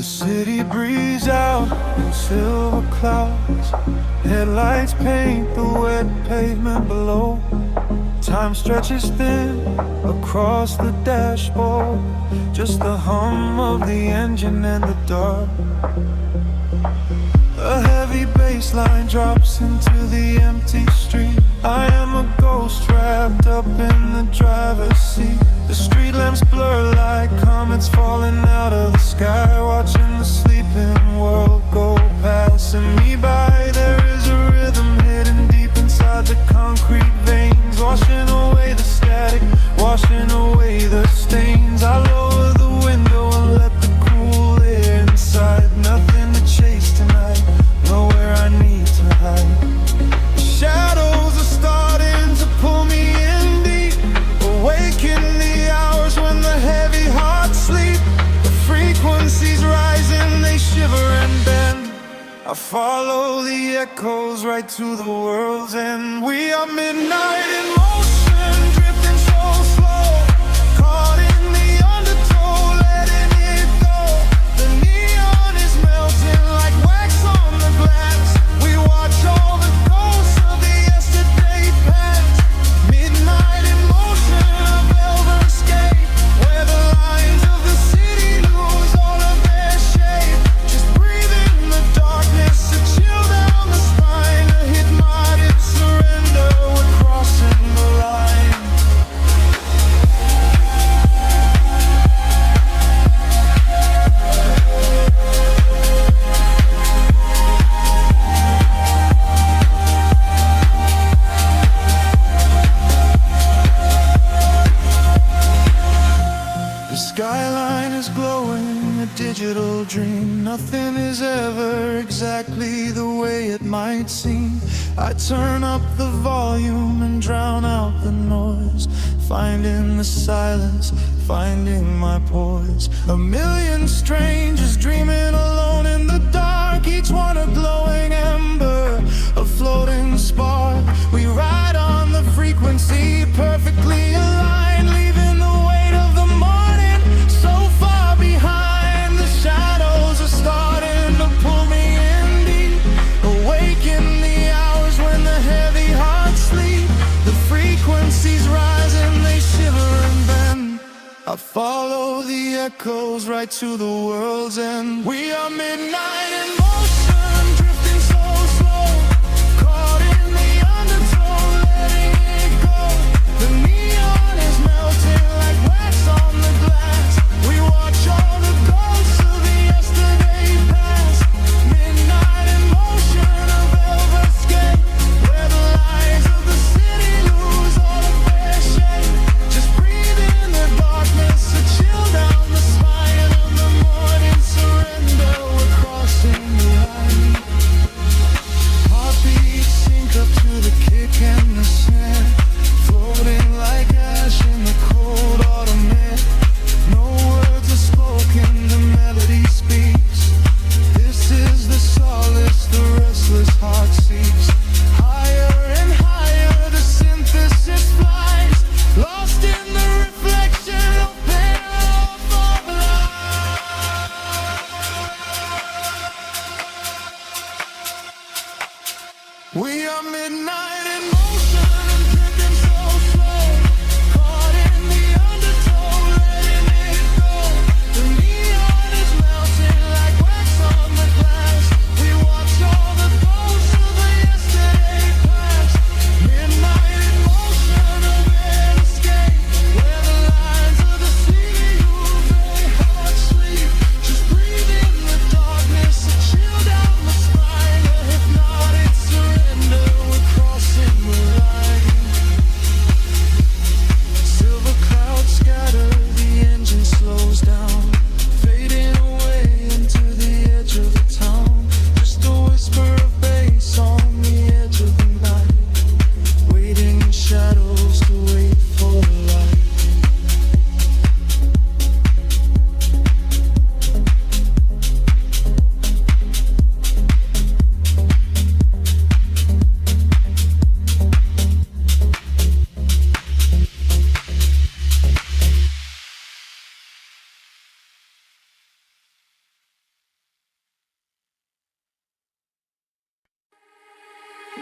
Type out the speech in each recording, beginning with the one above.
city breeze out in silver clouds. Headlights paint the wet pavement below. Time stretches thin across the dashboard. Just the hum of the engine and the dark. A heavy bass line drops into the empty street. I am a ghost wrapped up in the driver's seat. The street lamps blur like comets falling out of the sky, watching the sleeping world go passing me by. There is a rhythm hidden deep inside the concrete veins, washing away the static, washing away the stains. I lower the window and let the cool air inside. Nothing to chase tonight, nowhere I need to hide. Shadows are starting to pull me in deep, awaken the hours when the heavy hearts sleep. The frequencies rising, they shiver and bend. I follow the echoes right to the world's end. We are midnight in motion, drifting so slow, caught in the undertow, letting it go. The neon is melting like wax on the glass. We watch all the ghosts of the yesterday past. Midnight in motion, a velvet escape, where the lines of the city lose all of their shape. Just breathe in the darkness, a chill down the spine, a hypnotic surrender. We're crossing the line. The skyline is glowing, a digital dream. Nothing is ever exactly the way it might seem. I turn up the volume and drown out the noise, finding the silence, finding my poise. A million strangers dreaming alone in the dark, each one a glowing ember, a floating spark. We ride on the frequency, perfectly aligned, leaving the weight of the morning so far behind. The shadows are starting to pull me in deep, awaken the hours when the heavy hearts sleep. The frequencies rise and they shiver and bend. I follow the echoes right to the world's end. We are midnight in motion, drifting so slow, caught in the undertow, letting it go. The neon is melting like wax on the glass. We watch all the ghosts of the yesterday past. Midnight in motion, a velvet escape, where the lines of the city lose all of their shape. Just breathe in the darkness, a chill down the spine of the morning surrender. We're crossing the line. Heartbeats sync up to the kick and the snare, floating like ash in the cold autumn air. No words are spoken, the melody speaks. This is the solace the restless heart seeks. Higher and higher the synthesis flies, lost in the reflection of pain of light. We are midnight in motion, drifting so slow, caught in the undertow, letting it go. The neon is melting like wax on the glass. We watch all the ghosts of the yesterday past. Midnight in motion, a red escape, where the lines of the city lose their heart sleep. Just breathe in the darkness, a chill down the spine, a hypnotic surrender.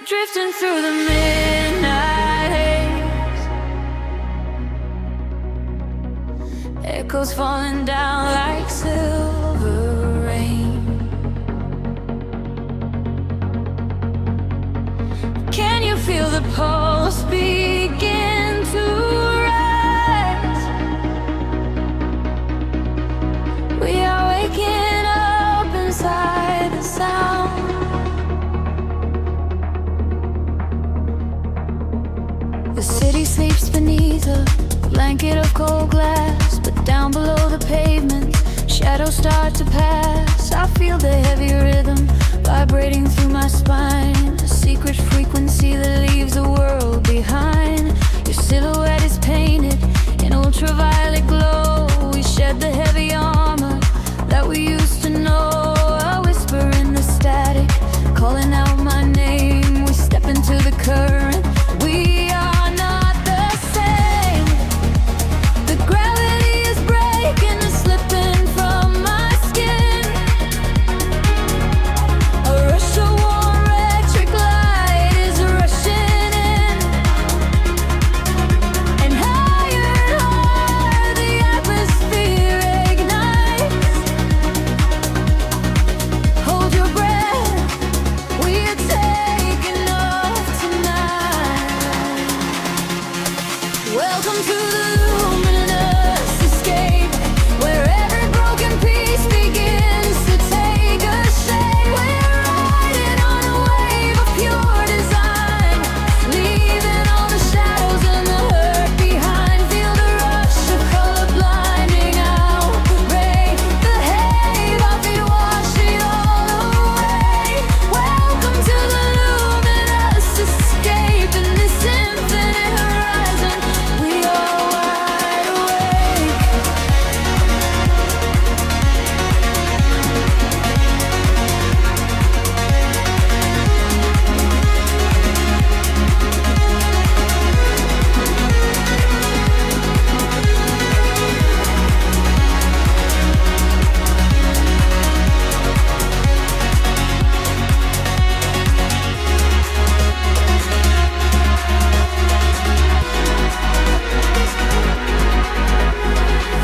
drifting through the midnight haze. Echoes falling down like silver rain. Can you feel the pulse begin to rise? We are waking up inside the sound. The city sleeps beneath a blanket of cold glass, but down below the pavement, shadows start to pass. I feel the heavy rhythm vibrating through my spine, a secret frequency that leaves the world behind. Your silhouette is painted in ultraviolet glow. We shed the heavy armor that we used to know. A whisper in the static, calling out my name. We step into the current. We are not the same. The gravity is breaking and slipping from my skin. A rush of warm electric light is rushing in, and higher the atmosphere ignites. Hold your breath, we are taking off tonight. Welcome to the luminous escape, where every broken piece begins to take a shape. We're riding on a wave of pure design, leaving all the shadows and the hurt behind. Feel the rush of color blinding out the rain. The haze, our feet wash it all away. Welcome to the luminous escape, in this infinite horizon. We are wide awake.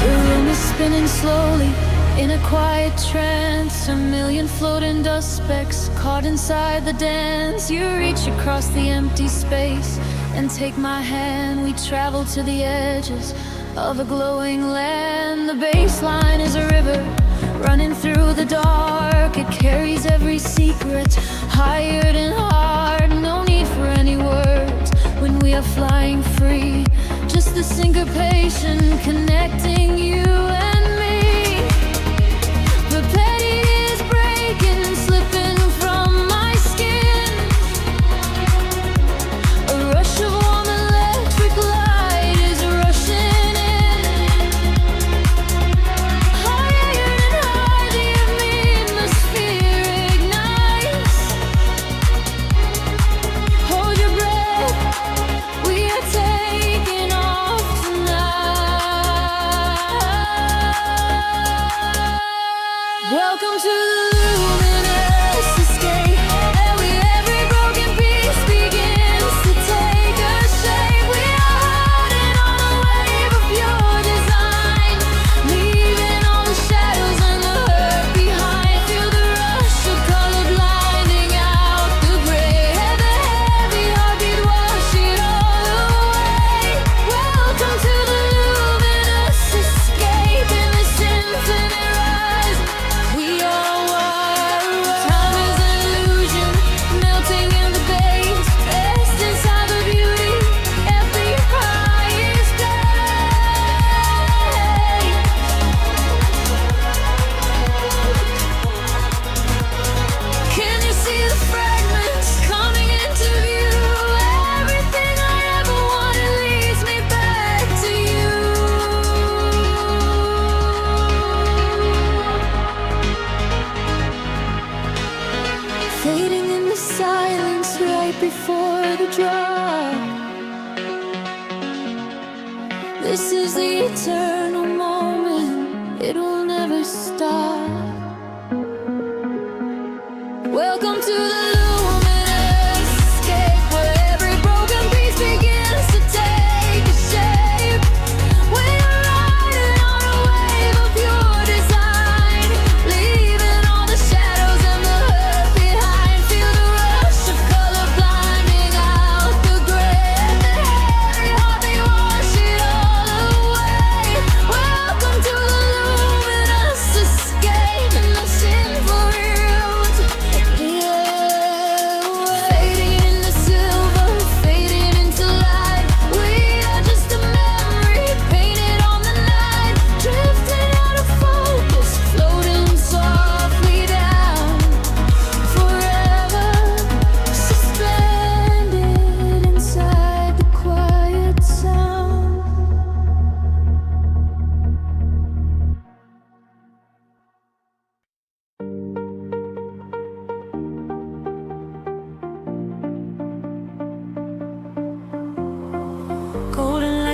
The room is spinning slowly in a quiet trance. A million floating dust specks caught inside the dance. You reach across the empty space and take my hand. We travel to the edges of a glowing land. The baseline is a river running through the dark. It carries every secret, hired and hard. No need for any words when we are flying free. Just the syncopation connecting you and me. The petty is breaking and slipping from my skin. A rush of warm electric light is rushing in. Higher and higher the atmosphere ignites. Hold your breath, we are taking off tonight. Welcome to the luminous escape, where every broken piece begins to take a shape. We are riding on a wave of pure design, leaving all the shadows and the hurt behind. Feel the rush of color blinding out the gray. The heavy heartbeat wash it all away. Welcome to the luminous escape, in this infinite rise. We are wide awake. Time is an illusion, melting in the base, dressed inside the beauty at the highest grade. Can you see the fragments coming into view? Everything I ever wanted leads me back to you. Fading in the silence right before the drop. This is the eternal moment, it will never stop. Welcome to the luminous escape.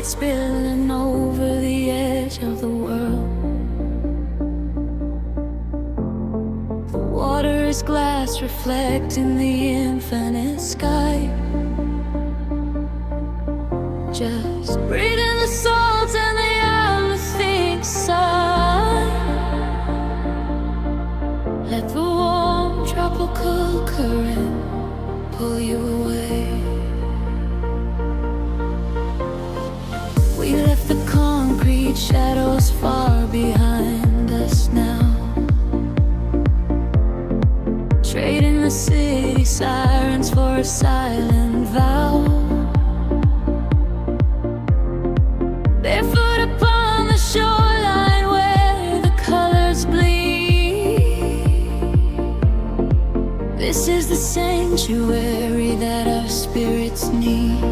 light spilling over the edge of the world. The water is glass reflecting the infinite sky. Just breathe in the salt and the atmosphere sigh. Let the warm tropical current pull you away. We left the concrete shadows far behind us now, trading the city sirens for a silent vow. Barefoot upon the shoreline where the colors bleed. This is the sanctuary that our spirits need.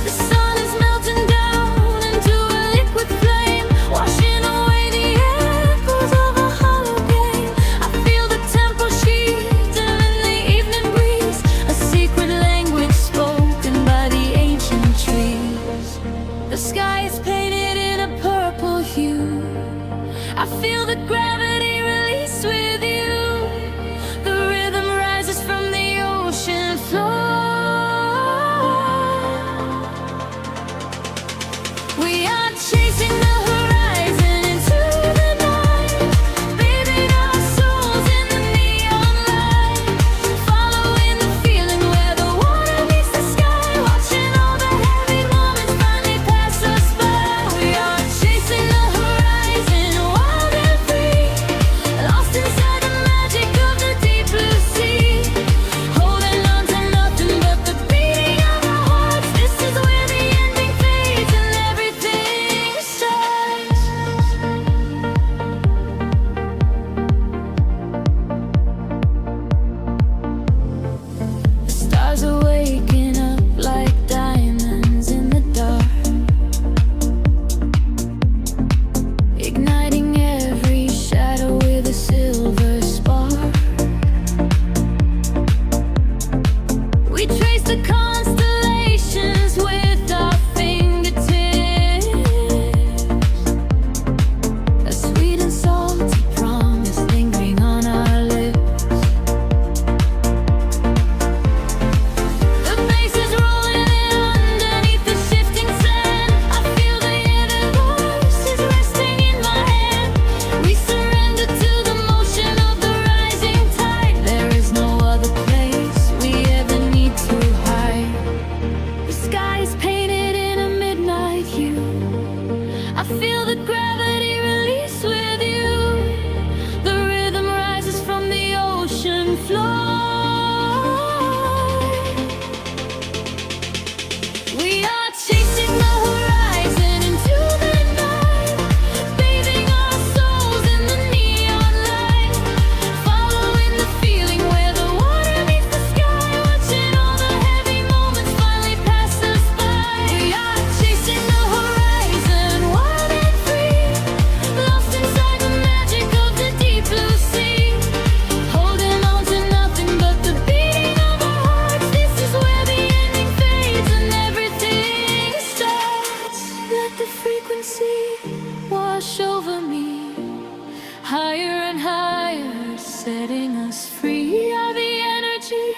The sun is melting down into a liquid flame, washing away the echoes of a hollow game. I feel the temple sheathing in the evening breeze, a secret language spoken by the ancient trees. The sky is painted in a purple hue. I feel the gravity release with you. The rhythm rises from the ocean floor. We are chasing the horizon into the night, bathing our souls in the neon light, following the feeling where the water meets the sky, watching all the heavy moments finally pass us by. We are chasing the horizon, wild and free, lost inside the magic of the deep blue sea, holding on to nothing but the beating of our hearts. This is where the ending fades and everything starts. The stars are waking up like diamonds in the dark, igniting every shadow with a silver spark. We trace the constellations with our fingertips, a sweet and salty promise lingering on our lips. The bass is rolling in underneath the shifting sand. I feel the universe is resting in my hand. We surrender to the motion of the rising tide. There is no other place we ever need to hide. The sky is painted in a midnight hue. I feel the gravity release with you. The rhythm rises from the ocean floor. We are chasing the horizon into the night, bathing our souls in the neon light, following the feeling where the water meets the sky, watching all the heavy moments finally pass us by. We are chasing the horizon, wild and free, lost inside the magic of the deep blue sea, holding on to nothing but the beating of our hearts. This is where the ending fades and everything starts. Let the frequency wash over me, higher and higher, setting us free. We are the energy,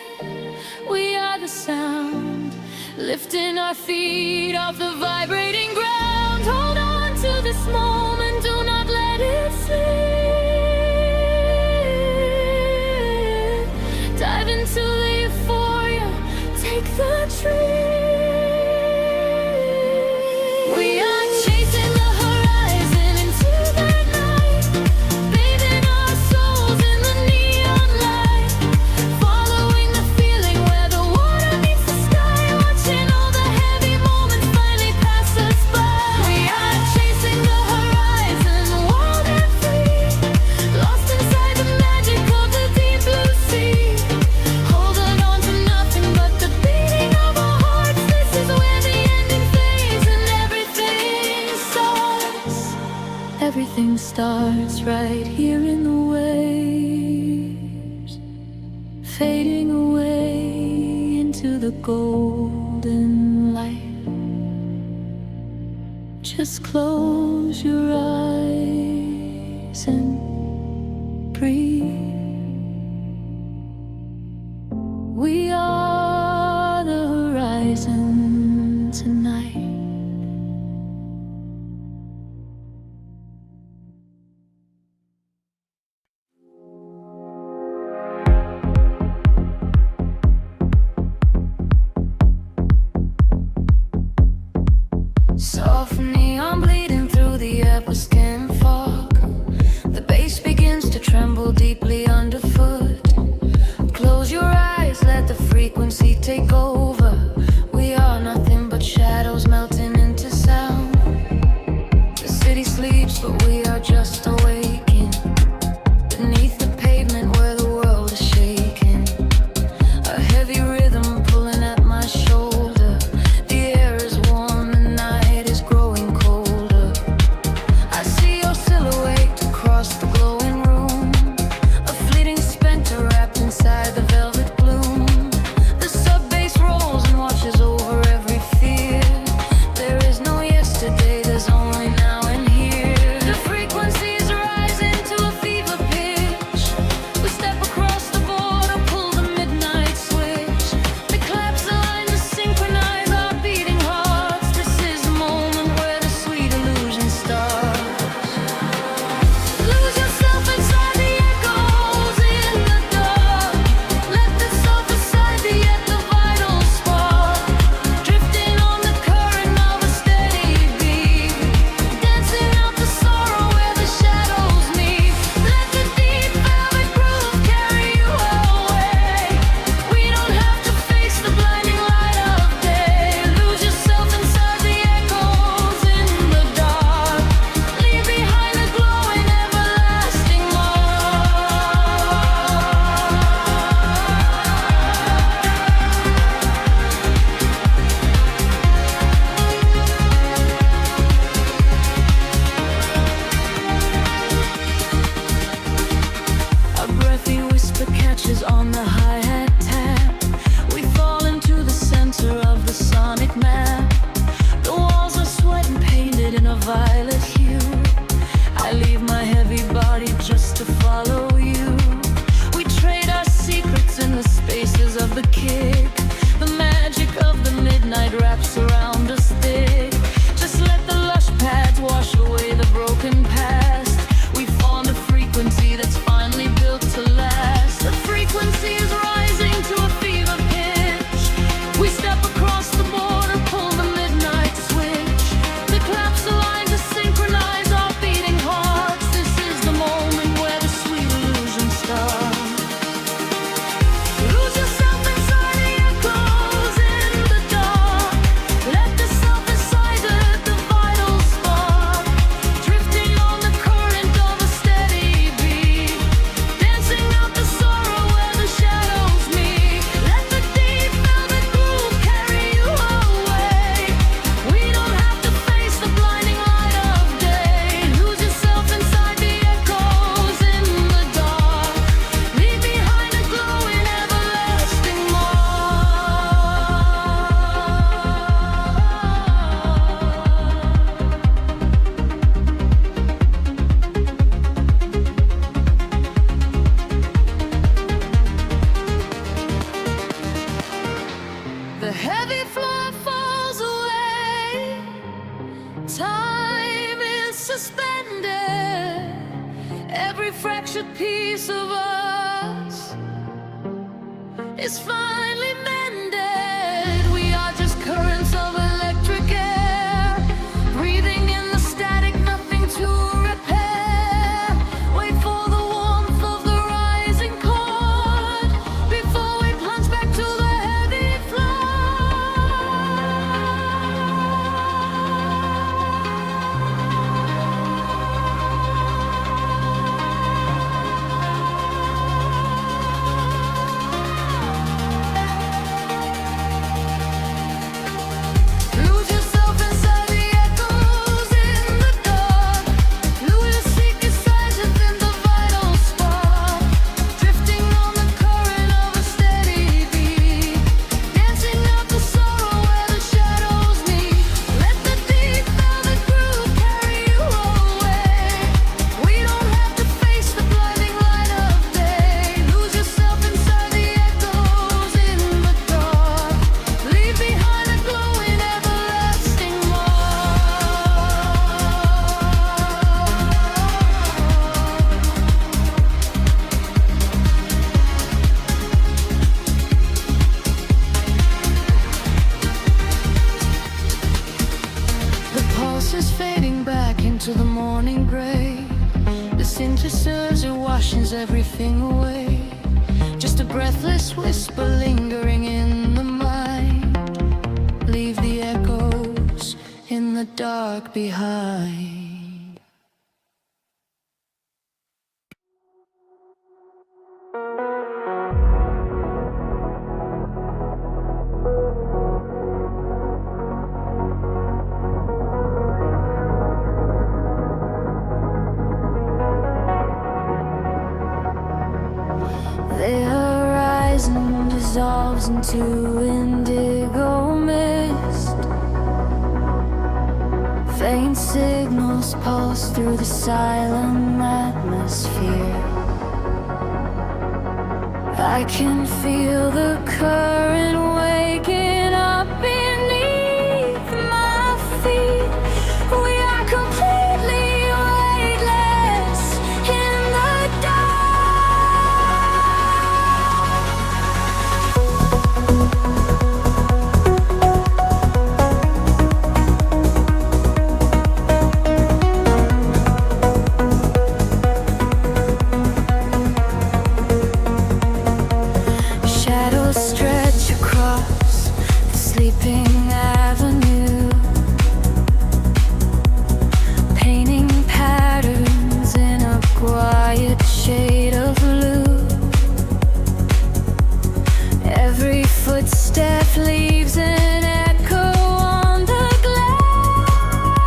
we are the sound, lifting our feet off the vibrating ground. Hold on to this moment, do not let it slip. Dive into the euphoria, take the trip. We are chasing the horizon into the night, bathing our souls in the neon light, following the feeling where the water meets the sky, watching all the heavy moments finally pass us by. We are chasing the horizon, wild and free, lost inside the magic of the deep blue sea, holding on to nothing but the beating of our hearts. This is where the ending fades and everything starts. Everything starts right here in the waves, fading away into the golden golden light. Just close your eyes and breathe. We are the horizon tonight. Soft neon bleeding through the upper skin fog. The bass begins to tremble deeply underfoot. Close your eyes, let the frequency take over. We are nothing but shadows melting into sound. The city sleeps, but we are just awaking. Beneath the pavement where the world is shaking. A heavy rhythm pulling at my shoulder. The air is warm, the night is growing colder. I see your silhouette across the glowing room. A fleeting specter wrapped inside the velvet gloom. The sub-bass rolls and washes over every fear. There is no yesterday, there's only now and here. The frequencies rise into a fever pitch. We step across the border, pull the midnight switch. The claps align to synchronize our beating hearts. This is the moment where the sweet illusion starts. Lose yourself inside the echoes in the dark. Let the sulfur side be at the vital spark. Drifting on the current of a steady beat. Dancing out the sorrow where the shadows meet. Let the deep velvet groove carry you away. We don't have to face the blinding light of day. Lose yourself inside the echoes in the dark. Leave behind the glowing everlasting mark. A breathy whisper catches on the hi-hat tap. We fall into the center of the sonic map. The walls are sweat and painted in a violet hue. I leave my heavy body just to follow you. We trade our secrets in the spaces of the kick. The magic of the midnight wraps around us thick. Just let the lush pads wash away the broken past. We found a frequency that's finally built to last. The frequency is rising to a fever pitch. We step across the border, pull the midnight switch. The claps align to synchronize our beating hearts. This is the moment where the sweet illusion starts. Lose yourself inside the echoes in the dark. Let the sulfur side at the vital spark. Drifting on the current of a steady beat. Dancing out the sorrow where the shadows meet. Let the deep velvet groove carry you away. We don't have to face the blinding light of day. Lose yourself inside the echoes in the dark. Leave behind a glowing everlasting mark. The heavy floor falls away. Time is suspended. Every fractured piece of us is finally mended. We are just currents of electric air, breathing in the static, nothing to repair. Wait for the warmth of the rising chord before we plunge back to the heavy floor. photosynthesis, it washes everything away. Just a breathless whisper lingering in the mind. Leave the echoes in the dark behind. The horizon dissolves into indigo mist. Faint signals pulse through the silent atmosphere. I can feel the current waking up beneath my feet. We are completely weightless in the dark. Shadows stretch across the sleeping avenue, painting patterns in a quiet shade of blue. Every footstep leaves an echo on the glass,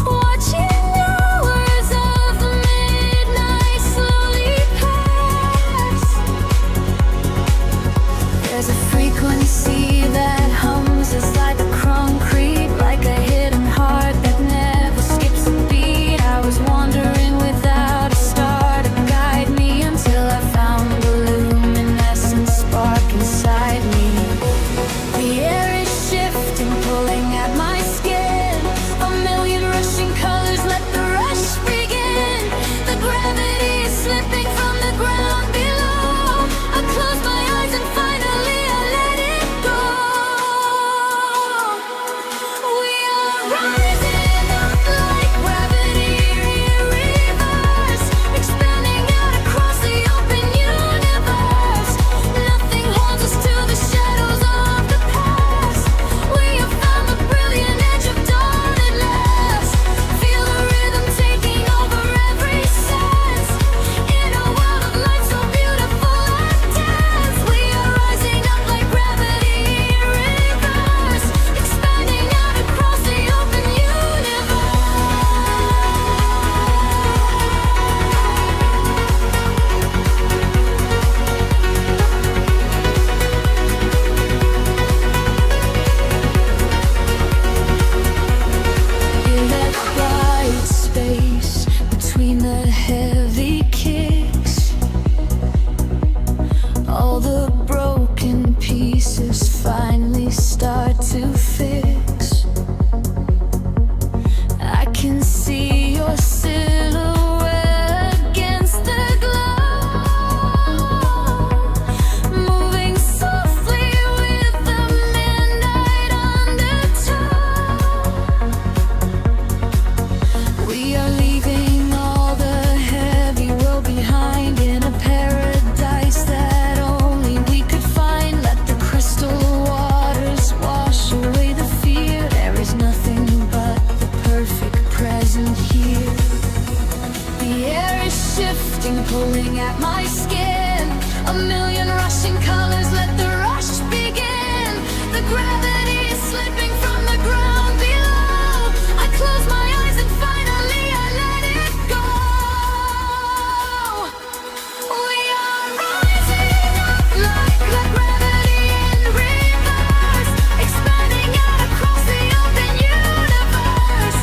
watching hours of midnight slowly pass. There's a frequency that hums inside the concrete, like a hidden heart that never skips a beat. I was wandering without a star to guide me until I found the luminescent spark inside me. The air is shifting, pulling at my skin. A million rushing colors, let the rush begin. The gravity is slipping from the ground below. I close my eyes and finally I let it go. We are rising up like gravity in reverse, expanding out across the open universe. Nothing holds us to the shadows of the past. We have found the brilliant edge of dawn at last. Feel the rhythm taking over every sense. In a world of light so beautiful and dense, we are rising up like gravity in reverse, expanding out across the open universe. In that quiet space between the heavy kicks, all the broken pieces finally start to fix. I can see your silhouette against the glow, moving softly with the midnight undertow. We are leaving all the heavy world behind in a paradise that only we could find. Let the crystal waters wash away the fear. There is nothing but the perfect present here. The air is shifting, pulling at my skin. A million rushing colors, let the rush begin. The gravity is slipping from the ground below. I close my eyes and finally I let it go. We are rising up like gravity in reverse, expanding out across the open universe.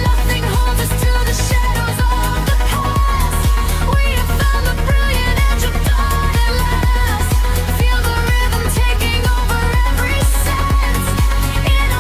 Nothing holds us to the shadows of the past. We have found the brilliant edge of dawn at last. Feel the rhythm taking over every sense. In a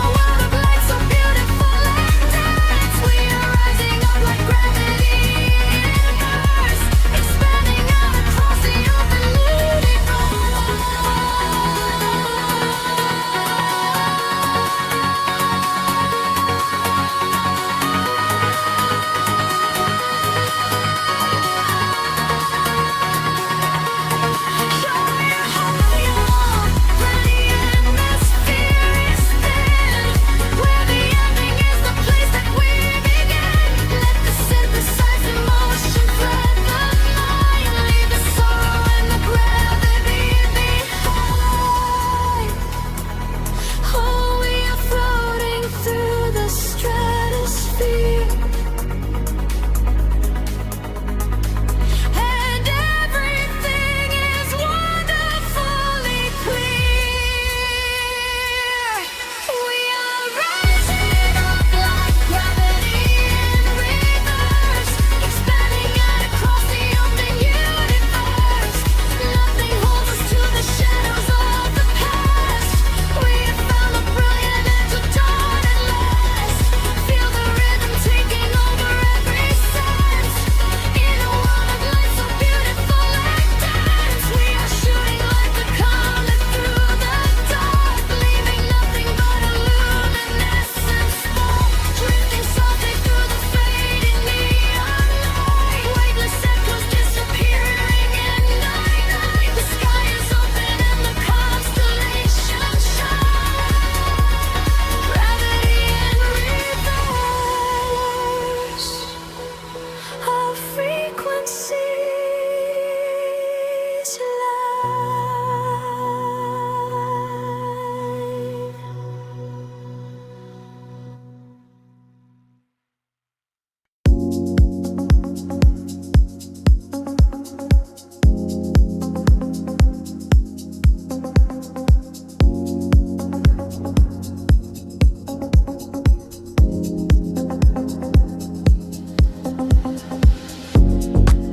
our frequencies live.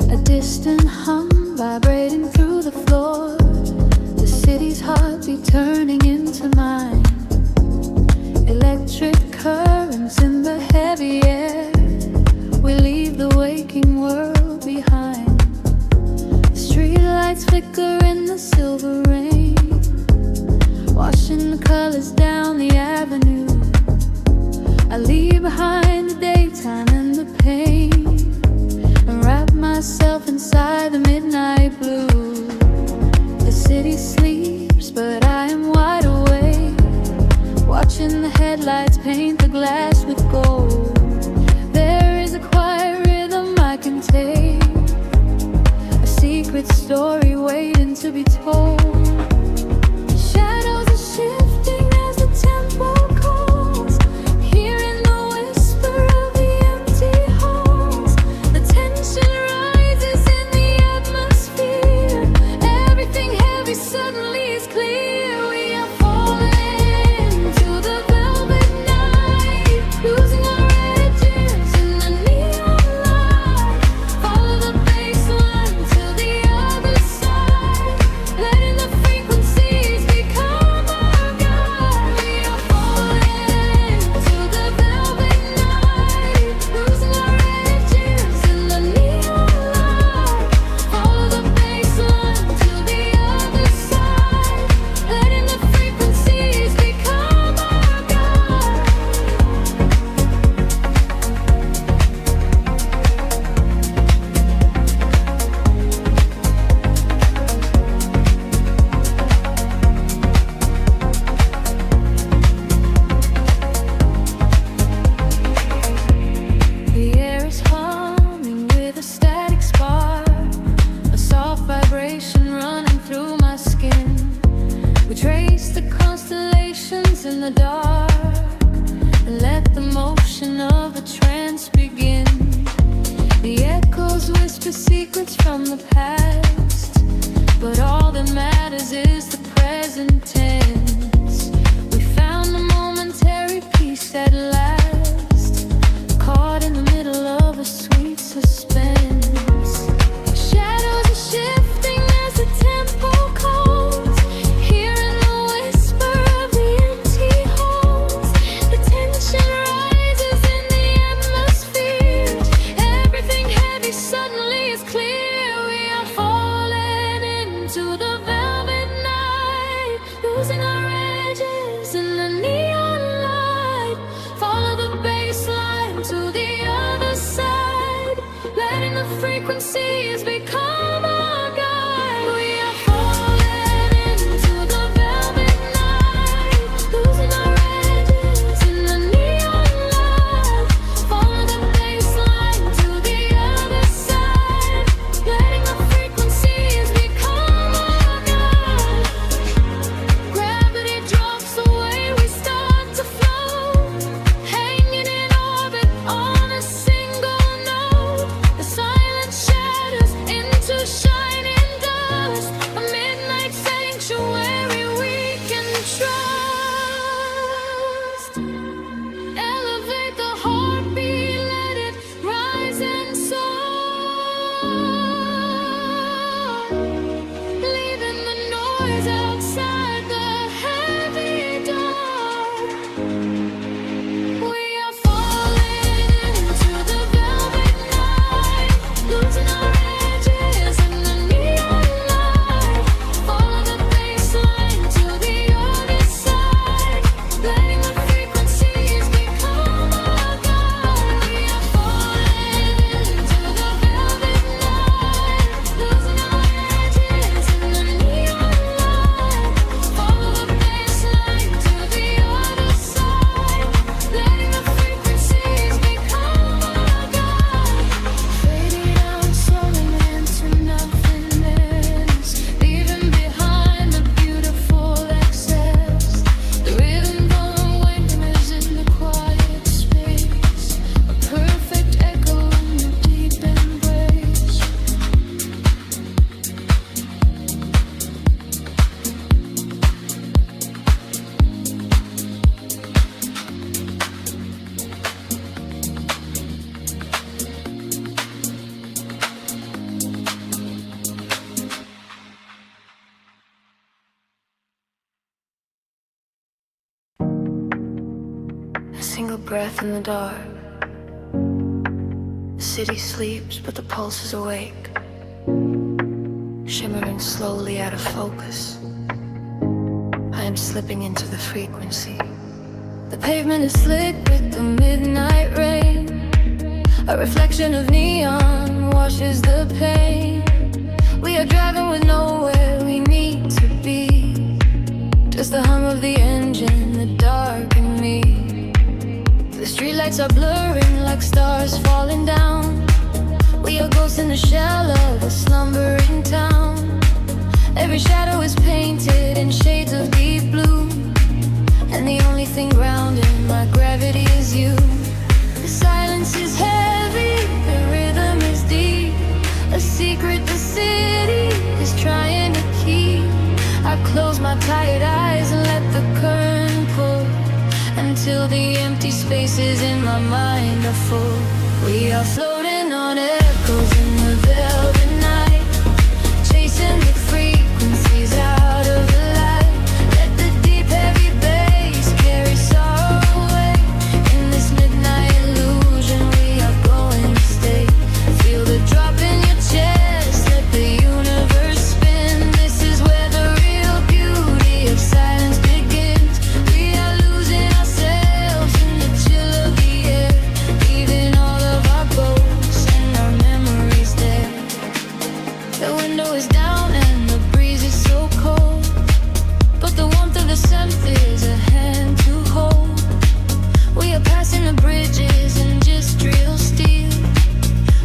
A distant hum vibrating through the floor, the city's heartbeat turning into mine. Electric currents in the heavy air, we leave the waking world behind. The streetlights flicker in the silver rain, washing the colors down the avenue. I leave behind the daytime and the pain, and wrap myself inside the midnight blue. The city sleeps, but I am wide awake, watching the headlights paint the glass with gold. There is a quiet rhythm I can take, a secret story waiting to be told. Shadows are shifting as the tempo calls, hearing the whisper of the empty halls. The tension rises in the atmosphere, everything heavy suddenly is clear. We are falling to the velvet night, losing our edges in the neon light. Follow the bass line to the other side, letting the frequencies become our guide. We are falling to the velvet night, losing our edges in the neon light. Follow the bass line to the other side, letting the frequencies become our guide. The air is humming with a static spark, a soft vibration running through my skin. We trace the constellations in the dark, and let the motion of a trance begin. The echoes whisper secrets from the past, but all that matters is the present tense. We found a momentary peace at last, caught in the middle of a sweet suspense. Shadows are shifting as the tempo calls, hearing the whisper of the empty halls. The tension rises in the atmosphere, everything heavy suddenly is clear. We are falling into the velvet night, losing our edges in the neon light. Follow the bass line to the other side, letting the frequencies become our guide. We are falling into the velvet night, losing our edges in the neon light. Follow the bass line to the other side, letting the frequencies become our guide. Gravity drops away, we start to float, hanging in orbit on a single note. The silence shatters into single breath in the dark. The city sleeps, but the pulse is awake, shimmering slowly out of focus. I am slipping into the frequency. The pavement is slick with the midnight rain. A reflection of neon washes the pain. We are driving with nowhere we need to be. Just the hum of the engine, the dark and me. The streetlights are blurring like stars falling down. We are ghosts in the shell of a slumbering town. Every shadow is painted in shades of deep blue, and the only thing grounding my gravity is you. The silence is heavy, the rhythm is deep. A secret the city is trying to keep. I close my tired eyes and let the current pull, until the empty spaces in my mind are full. We are floating on echoes in the velvet night, chasing the frequencies out of the light. Let the deep heavy bass carry sorrow away. In this midnight illusion we are going to stay. Feel the drop in your chest, let the universe spin. This is where the real beauty of silence begins. We are losing ourselves in the chill of the air, leaving all of our ghosts and our memories there. The window is down and the breeze is so cold, but the warmth of the sunset is a hand to hold. We are passing the bridges and just real steel.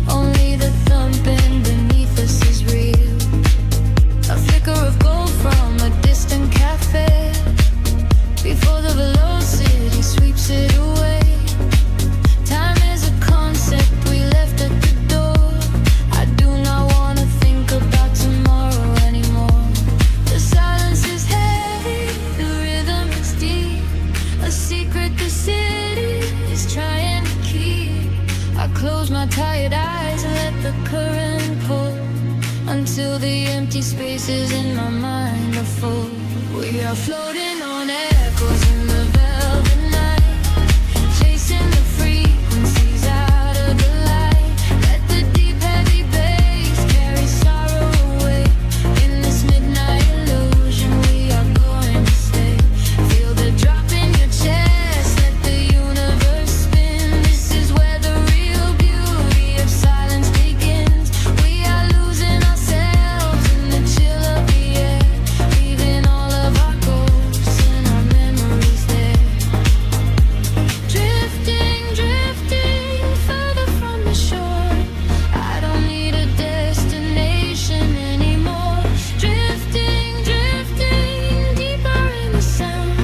Only the thumping beneath us is real. A flicker of gold from a distant cafe, before the velocity sweeps it away. Time is a concept we left at the door. I do not want to think about tomorrow anymore. The silence is heavy, the rhythm is deep. A secret the city is trying to keep. I close my tired eyes and let the current pull, until the empty spaces in my mind are full. We are floating on echoes in the velvet night, chasing the frequencies out of the light. Let the deep heavy bass carry sorrow away. In this midnight illusion we are going to stay. Feel the drop in your chest, let the universe spin. This is where the real beauty of silence begins. We are losing ourselves in the chill of the air, leaving all of our ghosts and our memories there. Drifting, drifting further from the shore. I don't need a destination anymore. Drifting, drifting deeper in the sound,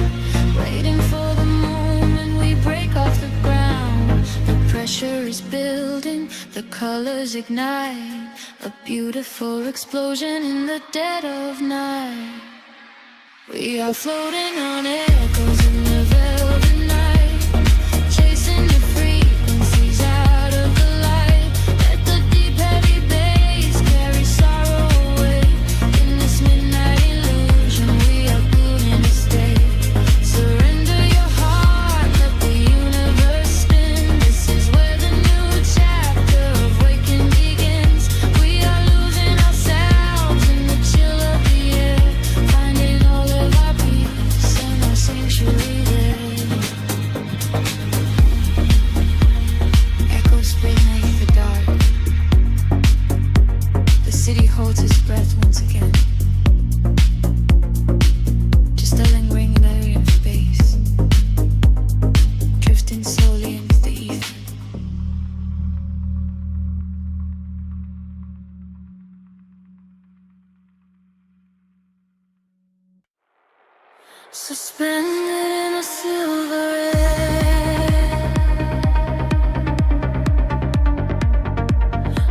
waiting for the moment we break off the ground. The pressure is building, the colors ignite, a beautiful explosion in the dead of night. We are floating on echoes in the velvet night, chasing the frequencies out of the light. Let the deep heavy bass carry sorrow away. In this midnight illusion we are going to stay. Surrender your heart, let the universe spin. This is where the new chapter of waking begins. We are losing ourselves in the chill of the air, finding all of our peace and our sanctuary there. Echoes beneath the dark. The city holds its breath once again. Just a lingering layer of space, drifting slowly into the ether. Suspended in a silver air,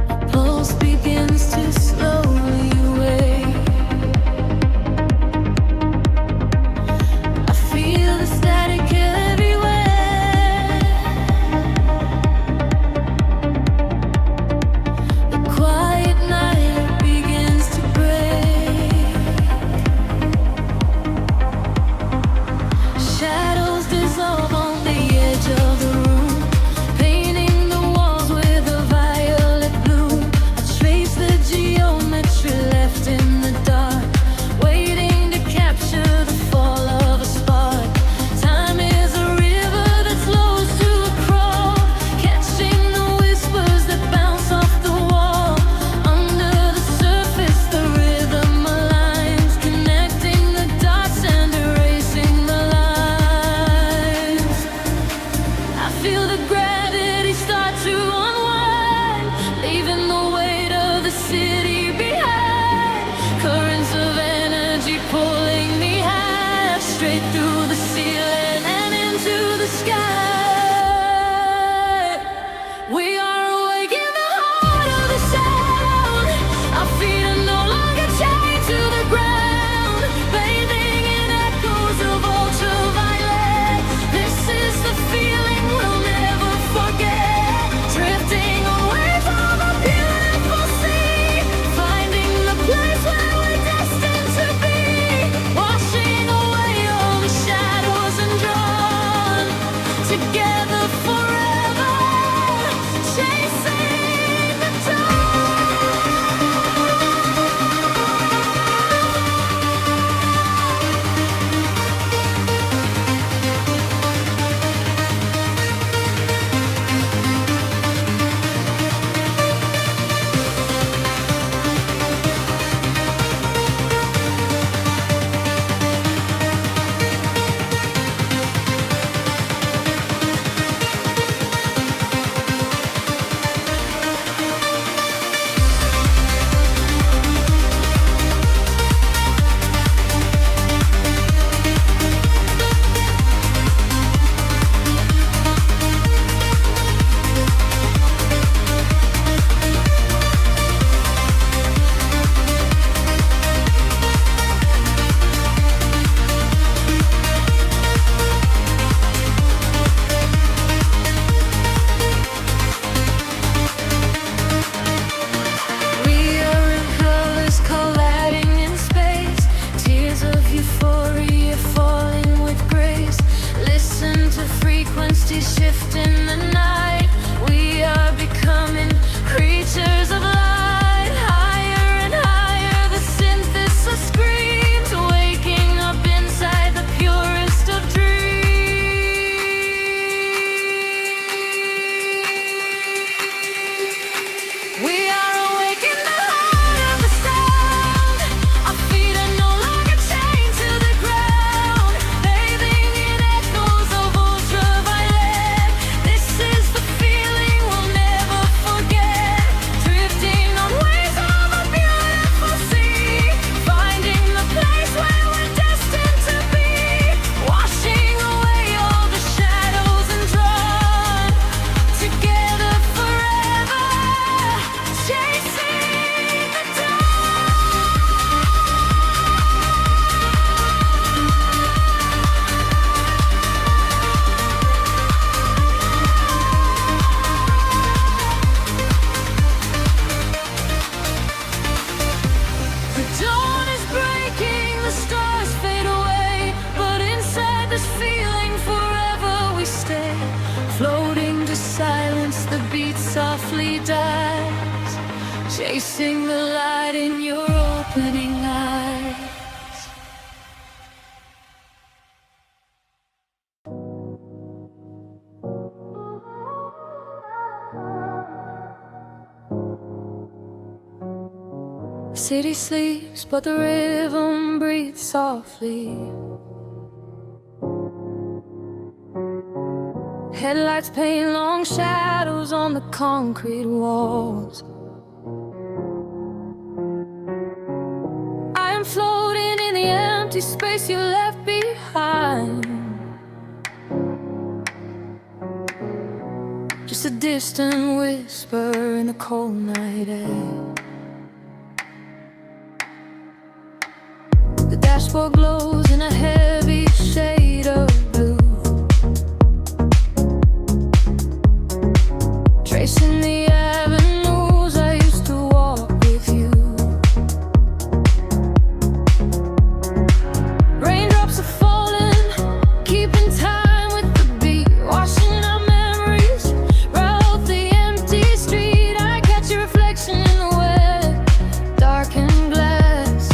a pulse begins to slowly wake. I feel the static everywhere. The quiet night begins to break. Shadows dissolve chasing the light in your opening eyes. City sleeps, but the rhythm breathes softly. Headlights paint long shadows on the concrete walls. I am floating in the empty space you left behind. Just a distant whisper in the cold night air. The dashboard glows in a heavy shade of blue, tracing the avenues I used to walk with you. Raindrops are falling, keeping time with the beat, washing our memories right off the empty street. I catch your reflection in the wet, darkened glass,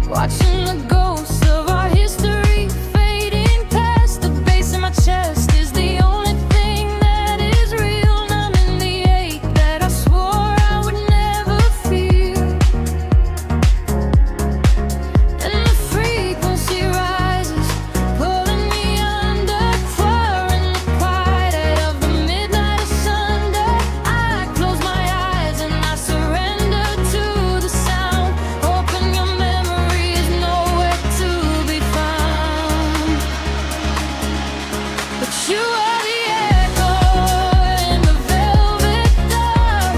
watching the ghosts of our history fading past. The bass in my chest is the only thing that is real, numbing the ache that I swore I would never feel. And the frequency rises, pulling me under, fire in the quiet of the midnight asunder. I close my eyes and I surrender to the sound, hoping your memory is nowhere to be found. But you are the echo in the velvet dark,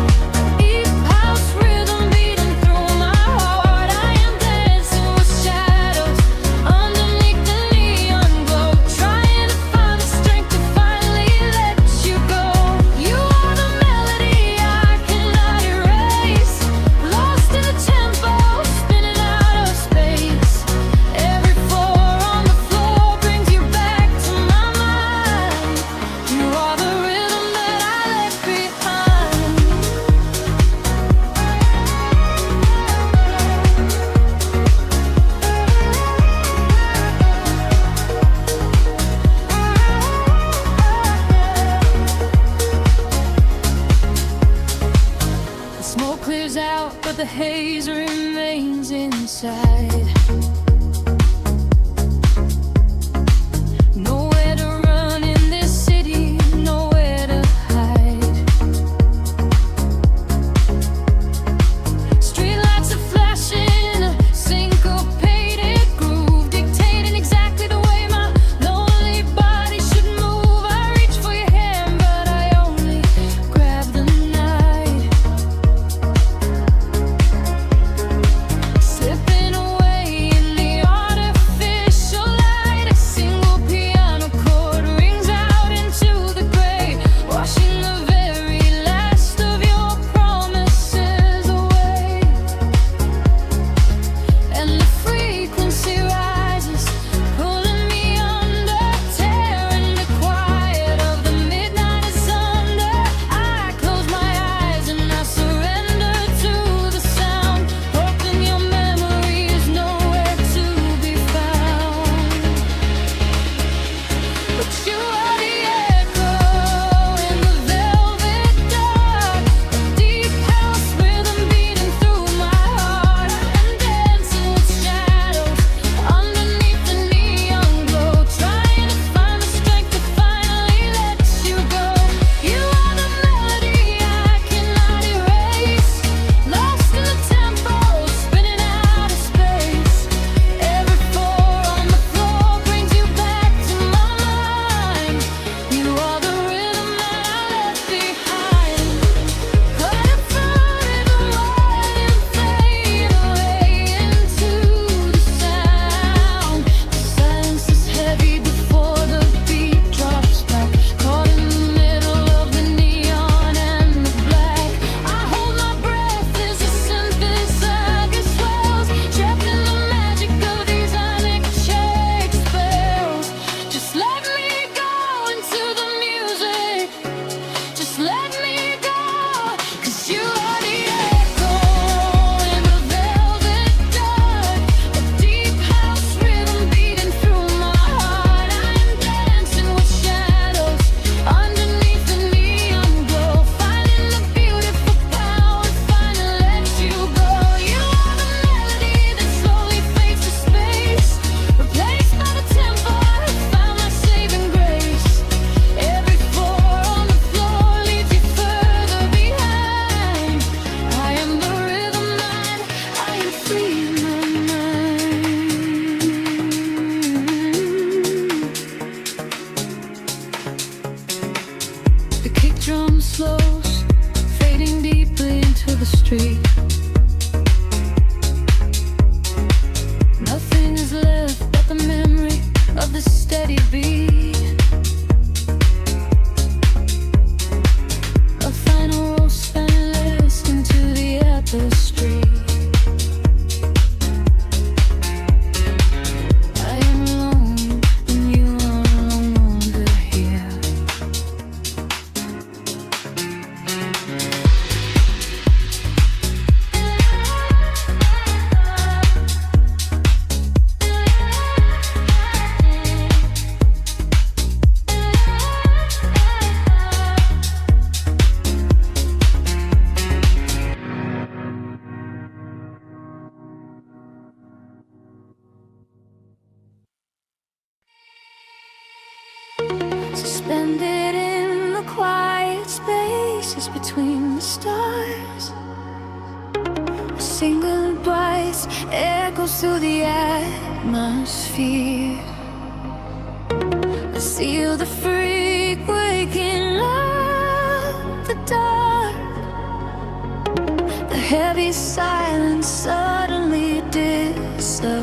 East house rhythm beating through my heart. I am dancing with shadows underneath the neon glow, trying to find the strength to finally let you go. You are the melody I cannot erase, lost in the tempo, spinning out of space. Every four on the floor brings you back to my mind. You are the rhythm that I left behind. The smoke clears out, but the haze remains inside. Nowhere to run in this city, nowhere to hide. Streetlights are flashing, a syncopated groove, dictating exactly the way my lonely body should move. I reach for your hand, but I only grab the night, slipping away in fading deeply into the street. Nothing is left but the memory of the steady beat. A final roll spineless into the tapestry. I am alone and you are no longer here. Suspended in the quiet spaces between the stars, a single voice echoes through the atmosphere. I seal the freak waking up the dark. The heavy silence suddenly disappears.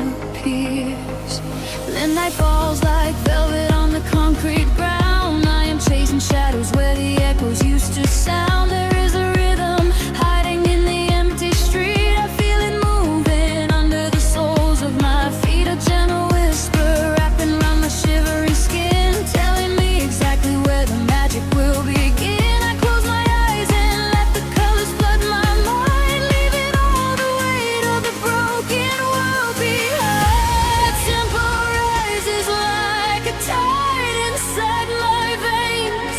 The night falls like velvet on the concrete ground. I am chasing shadows where the echoes used to sound. There is a rhythm hiding in the empty street. I feel it moving under the soles of my feet. A gentle whisper wrapping around my shivering skin, telling me exactly where the magic will begin. I close my eyes and let the colors flood my mind, leaving all the weight of the broken world behind. The tempo rises like a tide inside my veins,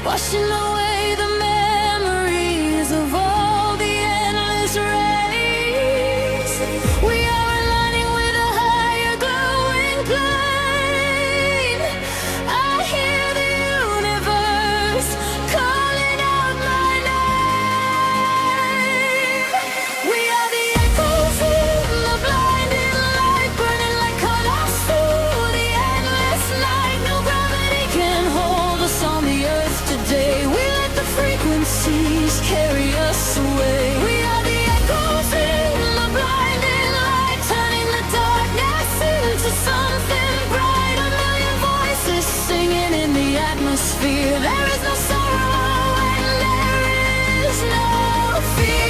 washing away the memories of all the endless rays. We are aligning with a higher glowing plane. I hear the universe calling out my name. We are the echoes in the blinding light, burning like colors through the endless night. No gravity can hold us on the earth today. We let the frequencies carry us away. We are the echoes in the blinding light, turning the darkness into something bright. A million voices singing in the atmosphere. There is no sorrow and there is no fear.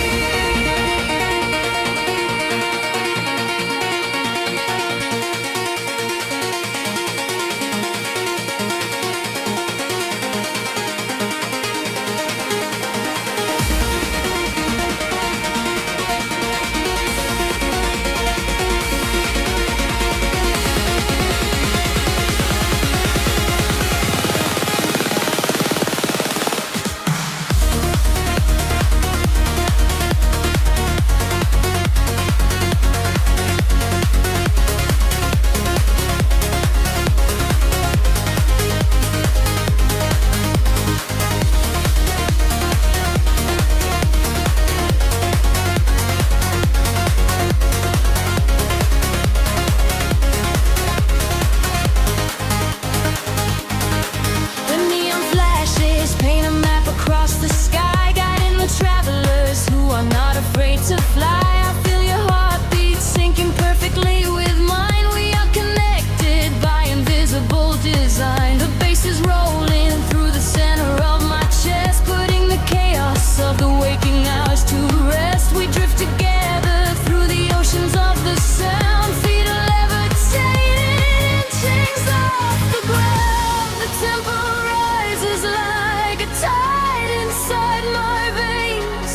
The neon flashes paint a map across the sky, guiding the travelers who are not afraid to fly. I feel your heartbeat syncing perfectly with mine. We are connected by invisible design. The bass is rolling through the center of my chest, putting the chaos of the waking hours to rest. We drift together through the oceans of the sound, feet are levitating, chains off the ground. The tempo rises like a tide inside my veins,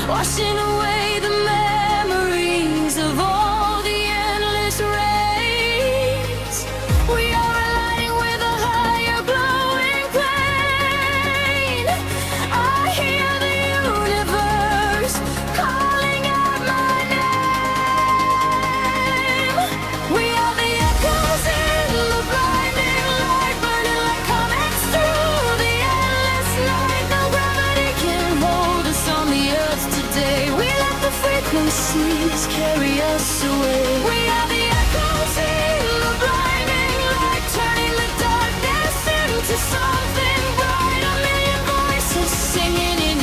washing away the memories of all the endless rays. We are aligning with a higher glowing plane. I hear the universe calling out my name. We are the echoes in the blinding light, burning like comets through the endless night. No gravity can hold us on the earth today. We let the frequencies carry us away. We are the echoes in the blinding light, turning the darkness into something bright. A million voices singing in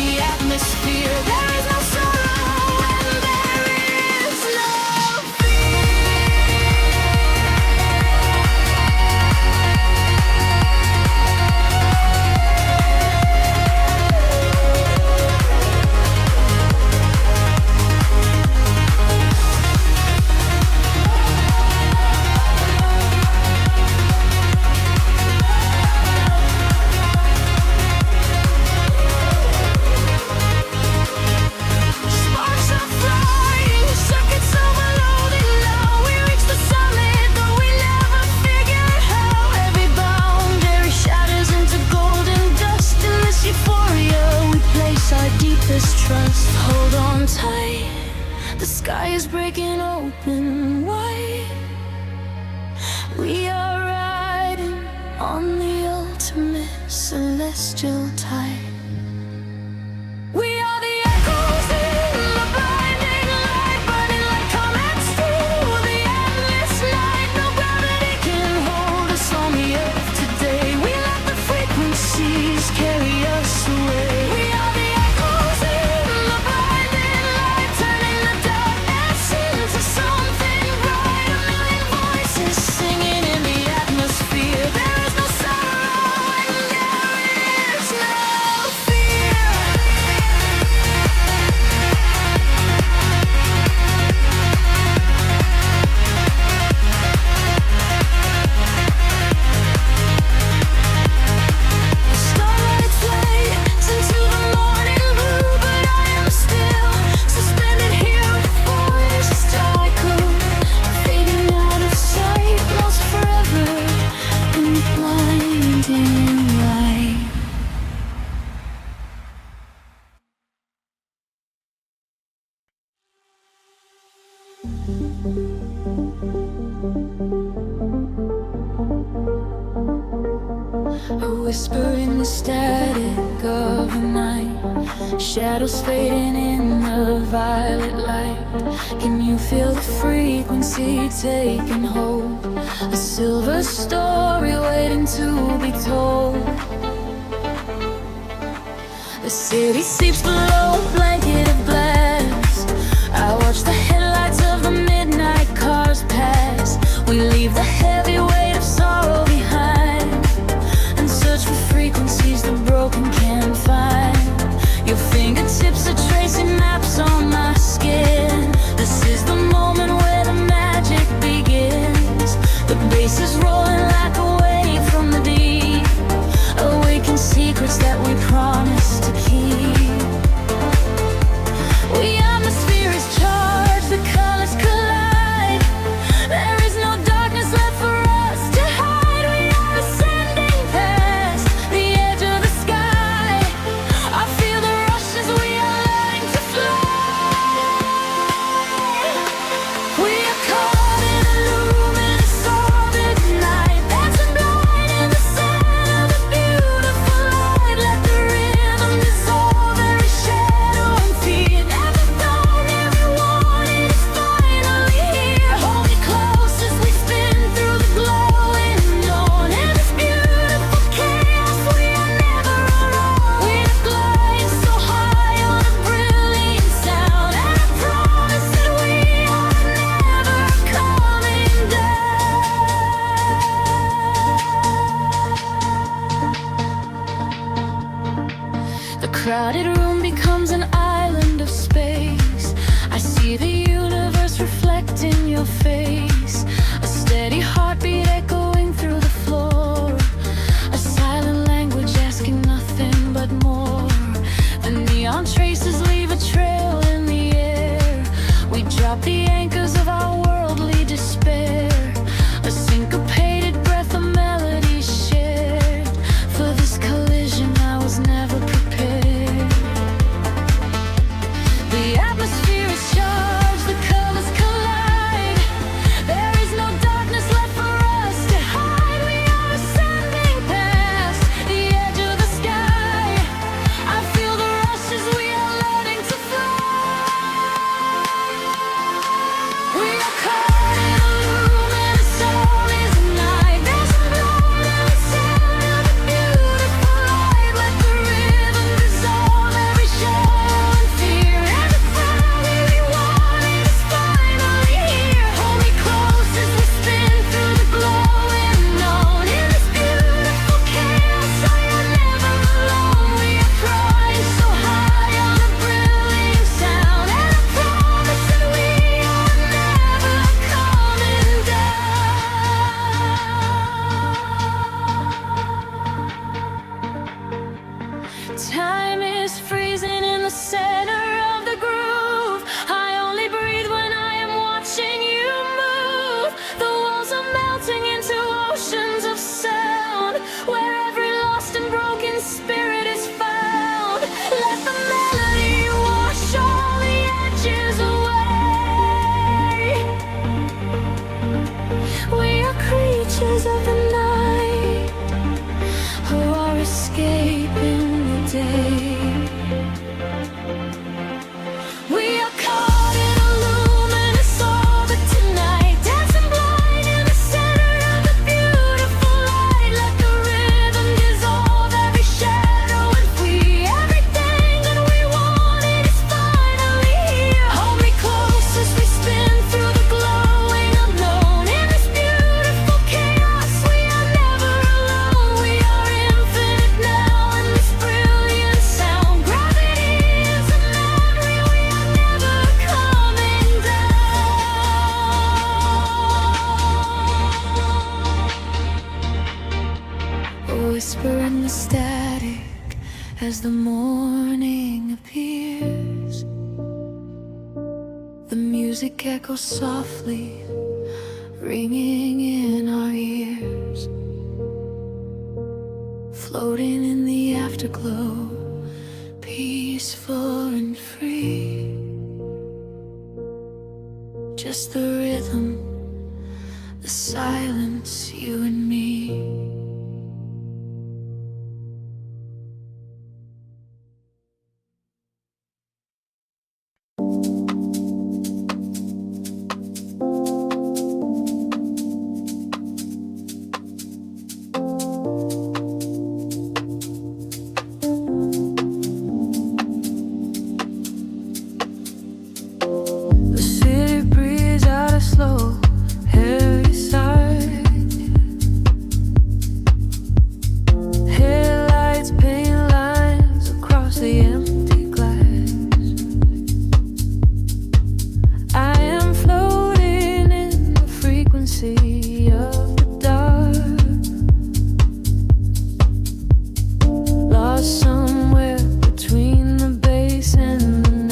distrust. Hold on tight, the sky is breaking open wide. We are riding on the ultimate celestial tide. We are the echoes in the blinding light, burning like comets through the endless night. No gravity can hold us on the earth today. We let the frequencies carry us away. We are the echoes in the blinding light, turning the darkness into something bright. A million voices singing in the atmosphere. There is no sorrow and there is no fear. Starlight fades into the morning blue, but I am still suspended here with voices tycoon, fading out of sight, lost forever in the blinding light. A whisper in the static of the night, shadows fading in the violet light. Can you feel the frequency taking hold? A silver story waiting to be told. The city sleeps below a blanket of glass. I watch the headlights of the midnight cars pass. We leave the heavy weight of sorrow behind and search for frequencies the broken can't find. Your fingertips are tracing maps on my skin. This is the moment where the magic begins. The bass is rolling like a wave from the deep, awaken secrets that we promised to keep. We atmosphere is charged, the colors collide. There is no darkness left for us to hide. We are ascending past the edge of the sky. I feel the rush as we are learning to fly. We are caught in a luminous orbit night. That's a blind in the center of the beautiful light. Let the rhythm dissolve every shadow and fear. Every dawn, every warning is finally here. Hold me close as we spin through the glowing dawn. In this beautiful chaos, we are never alone. We are gliding so high on a brilliant sound, and I promise that we are never coming down. The crowded room becomes an island of space. I see the universe reflect in your face. A steady heartbeat echoing through the floor. A silent language asking nothing but more. The neon traces leave a trail in the air. We drop the anchors of our worldly despair. A syncopated breath of melody shared. For this collision I was never prepared. The atmosphere is charged, the colors collide. There is no darkness left for us to hide. We are ascending past the edge of the sky. I feel the rush as we are learning to fly. We are caught in a luminous orbit night. There's a blind in the center of the beautiful light. Let the rhythm dissolve every shadow and fear. Every Friday we wanted is finally here. Hold me close as we spin through the glowing dawn. In this beautiful chaos, I am never alone. We are flying so high on a brilliant sound, and I promise that we are never coming down. Time is freezing in the center of the groove. I only breathe when I am watching you move. The walls are melting into oceans of sound, where every lost and broken spirit is found. Let the melody morning appears, the music echoes softly, ringing in our ears, floating in the afterglow, peaceful and free. Just the rhythm, the silence, you and me. Slow, heavy sigh. Headlights paint lines across the empty glass. I am floating in the frequency of the dark, lost somewhere between the bass and the night.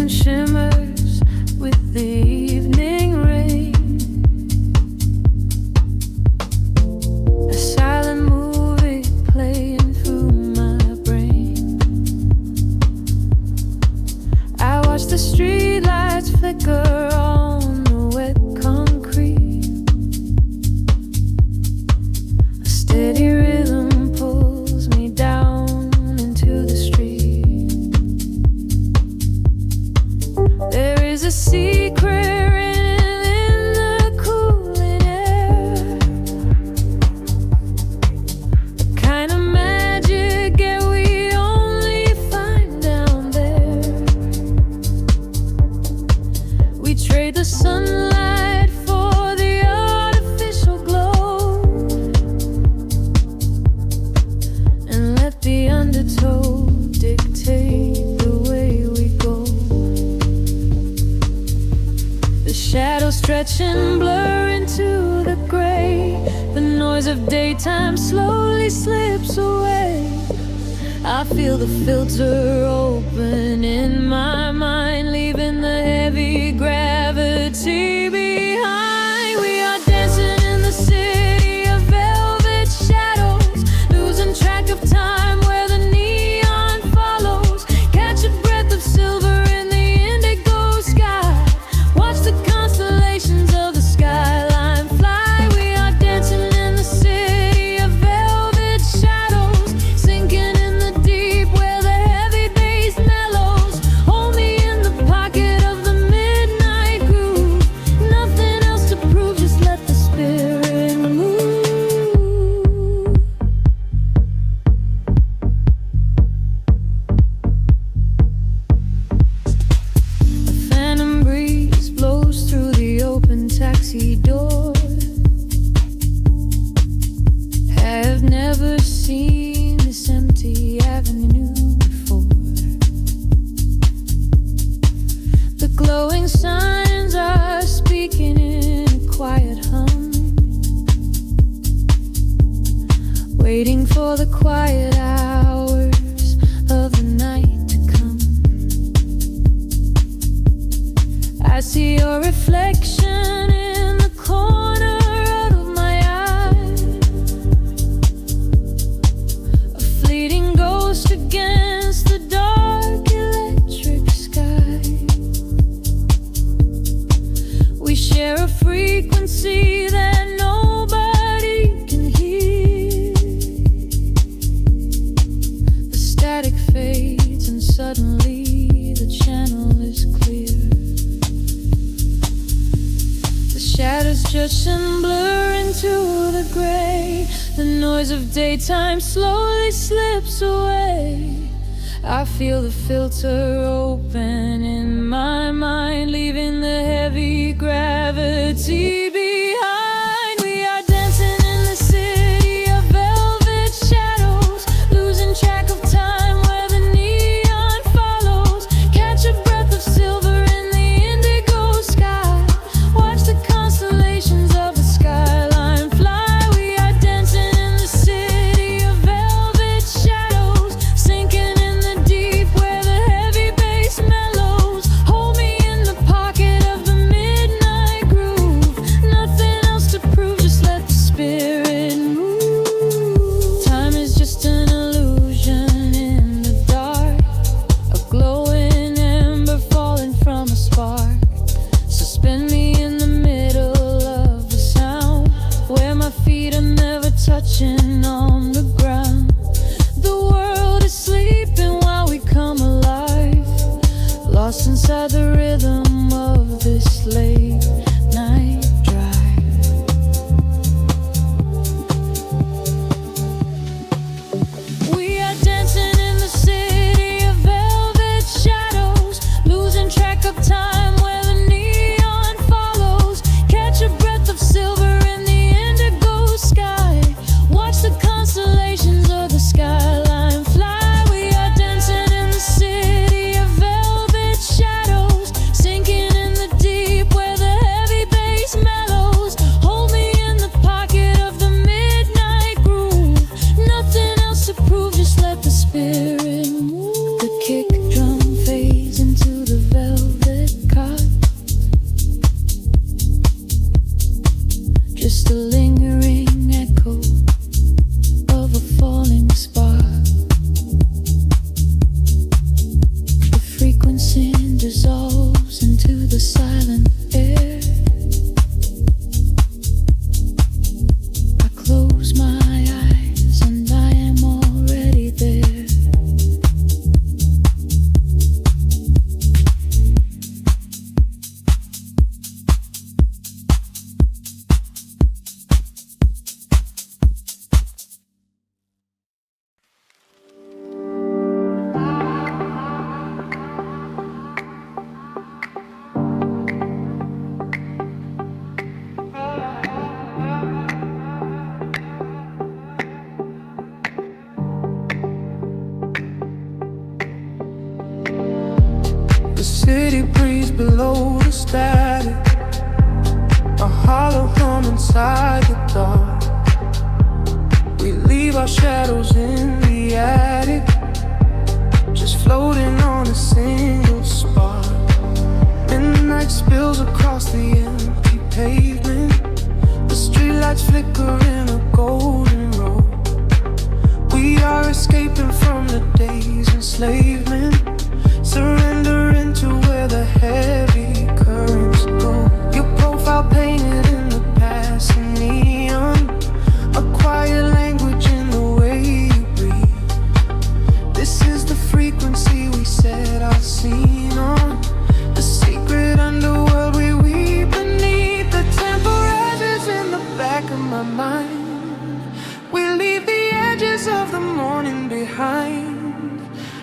Shimmers with the evening rain, a silent movie playing through my brain. I watch the streetlights flicker on the wet concrete. A steady rhythm pulls me down into the street. There is a secret written in the cooling air, the kind of magic that we only find down there. We trade the sunlight for the artificial glow, and let the undertow dictate the way we go. Shadows stretch and blur into the gray. The noise of daytime slowly slips away. I feel the filter open in my mind, leaving the heavy gravity behind. We are dancing in the city of velvet shadows, losing track of time where the neon follows. Catch a breath of silver in the indigo sky. Watch the constellations of the skyline fly. We are dancing in the city of velvet shadows, sinking in the deep where the heavy bass mellows. Hold me in the pocket of the midnight groove. Nothing else to prove, just let the spirit move. A phantom breeze blows through the open taxi door. Have never seen this empty avenue before. The glowing signs are speaking in a quiet hum, waiting for the quiet hours of the night to come. I see your reflection in the corner of my eye, a fleeting ghost against the dark electric sky. We share a frequency that nobody can hear. The static fades and suddenly the channel is clear. Shadows stretch and blur into the gray. The noise of daytime slowly slips away. I feel the filter open in my mind, leaving the heavy gravity behind. We are dancing in the city of velvet shadows, losing track of time where the neon follows. Catch a breath of silver in the indigo sky. Watch the constellations of the skyline fly. We are dancing lying on the ground. The world is sleeping while we come alive, lost inside the rhythm of this late night drive. We are dancing in the city of velvet shadows, losing track of time where the neon follows. Catch a breath of silver in the indigo sky, watch the constellations of the skyline fly. We are dancing in the city of velvet shadows, sinking in the deep where the heavy bass mellows. Hold me in the pocket of the midnight groove, nothing else to prove, just let the spirit move. The kick drum fades into the velvet cot, just a lingering echo of a falling spark. The frequency dissolves into the silent air. I close my eyes and I am already there. The city breeze below the static, a hollow hum inside the dark. We leave our shadows in the attic, just floating on a single spark. Midnight spills across the empty pavement, the streetlights flicker in a golden row. We are escaping from the day's enslavement, surrendering to where the heavy currents go. Your profile painted in the passing neon, a quiet language in the way you breathe. This is the frequency we set our scene on, the secret underworld we weave beneath. The temperatures in the back of my mind, we leave the edges of the morning behind.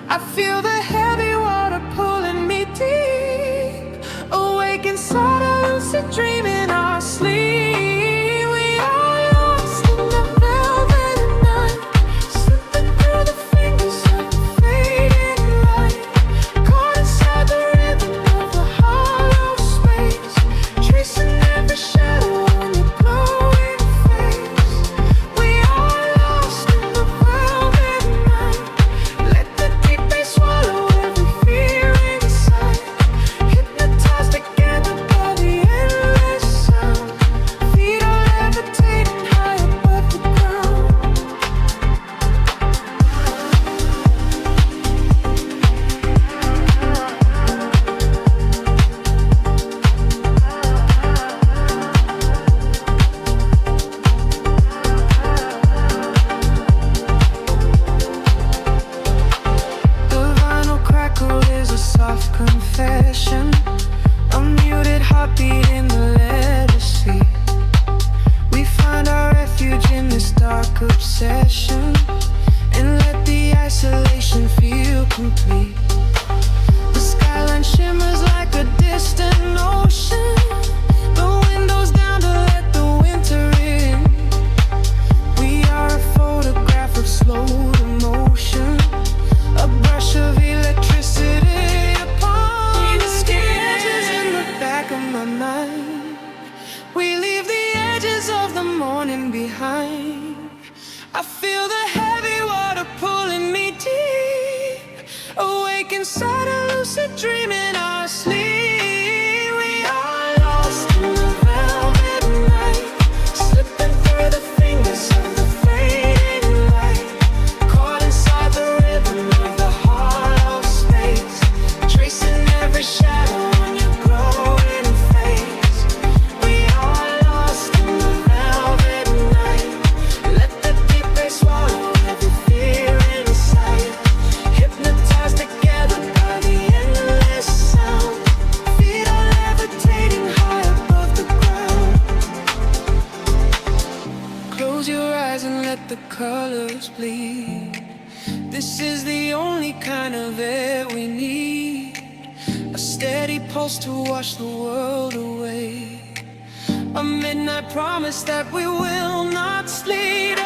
I feel the heavy water pulling me deep, awake inside a lucid dream in our sleep. We are lost in the velvet night, slipping through the fingers of the fading light, caught inside the rhythm of the hollow space, tracing every shadow on your glowing face. We are lost in the velvet night, let the deep bass swallow every fear inside, hypnotized together by the endless sound. Feet are levitating high above the ground. The vinyl crackle is a soft confession, a muted heartbeat in the letter C. We find our refuge in this dark obsession, and let the isolation feel complete. The skyline shimmers like a distant ocean, the windows down to let the winter in. We are a photograph of slow emotion, a brush of electricity upon the sketches in the back of my mind. We leave the edges of the morning behind. I feel the heavy water pulling me deep, awake inside a lucid dream in our sleep. We are lost in the velvet night, slipping through the fingers of the fading light, caught inside the rhythm of the hollow space, tracing every shadow on your glowing face. We are lost in the velvet night, let the deep bass and let the colors bleed. This is the only kind of air we need, a steady pulse to wash the world away, a midnight promise that we will not sleep.